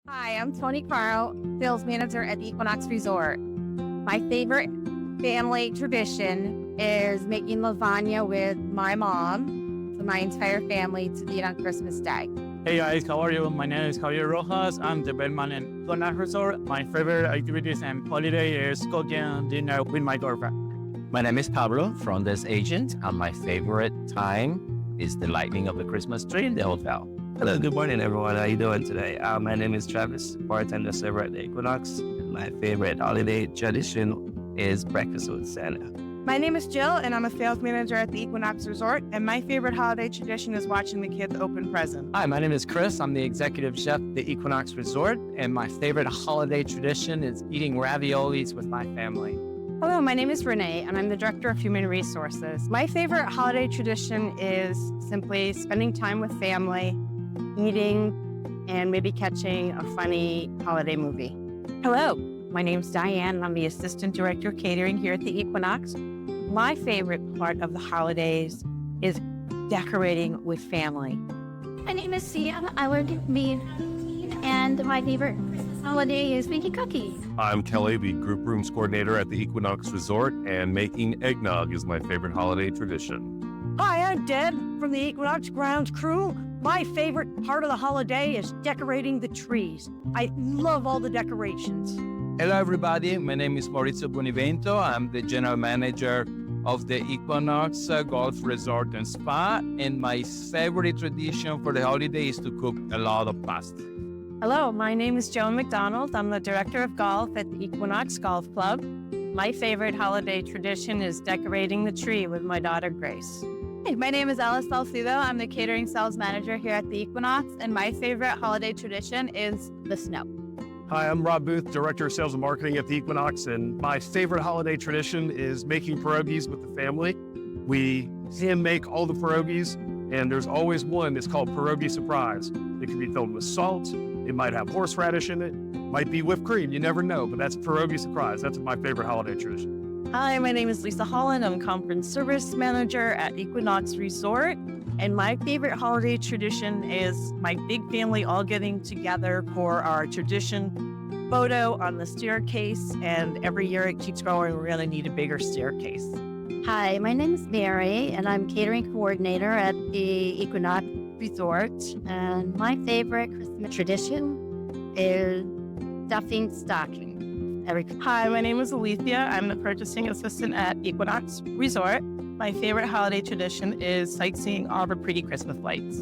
Hi, I'm Toni Carle, sales manager at the Equinox Resort. My favorite family tradition is making lasagna with my mom, so my entire family, to eat on Christmas Day. Hey guys, how are you? My name is Javier Rojas. I'm the bellman in Equinox Resort. My favorite activities and holiday is cooking dinner with my girlfriend. My name is Pablo, front desk agent, and my favorite time is the lighting of the Christmas tree in the hotel. Hello, good morning, everyone. How are you doing today? My name is Travis, bartender server at the Equinox. My favorite holiday tradition is breakfast with Santa. My name is Jill, and I'm a sales manager at the Equinox Resort, and my favorite holiday tradition is watching the kids open presents. Hi, my name is Chris. I'm the executive chef at the Equinox Resort, and my favorite holiday tradition is eating raviolis with my family. Hello, my name is Renee, and I'm the director of human resources. My favorite holiday tradition is simply spending time with family, eating, and maybe catching a funny holiday movie. Hello, my name's Diane, and I'm the assistant director of catering here at the Equinox. My favorite part of the holidays is decorating with family. My name is Sia. I work at Mead, and my favorite Christmas holiday is making cookies. I'm Kelly, the group rooms coordinator at the Equinox Resort, and making eggnog is my favorite holiday tradition. Hi, I'm Deb from the Equinox Grounds crew. My favorite part of the holiday is decorating the trees. I love all the decorations. Hello, everybody. My name is Maurizio Bonivento. I'm the general manager of the Equinox Golf Resort and Spa. And my favorite tradition for the holiday is to cook a lot of pasta. Hello, my name is Joan McDonald. I'm the director of golf at the Equinox Golf Club. My favorite holiday tradition is decorating the tree with my daughter, Grace. Hey, my name is Salcido. I'm the catering sales manager here at the Equinox, and my favorite holiday tradition is the snow. Hi, I'm Rob Booth, Director of Sales and Marketing at the Equinox, and my favorite holiday tradition is making pierogies with the family. We hand make all the pierogies, and there's always one that's called Pierogi Surprise. It can be filled with salt, it might have horseradish in it, might be whipped cream, you never know, but that's Pierogi Surprise. That's my favorite holiday tradition. Hi, my name is Lisa Holland. I'm conference service manager at Equinox Resort. And my favorite holiday tradition is my big family all getting together for our tradition photo on the staircase. And every year it keeps growing. We're going to need a bigger staircase. Hi, my name is Mary, and I'm catering coordinator at the Equinox Resort. And my favorite Christmas tradition is stuffing stockings. Hi, my name is Alicia. I'm the purchasing assistant at Equinox Resort. My favorite holiday tradition is sightseeing all the pretty Christmas lights.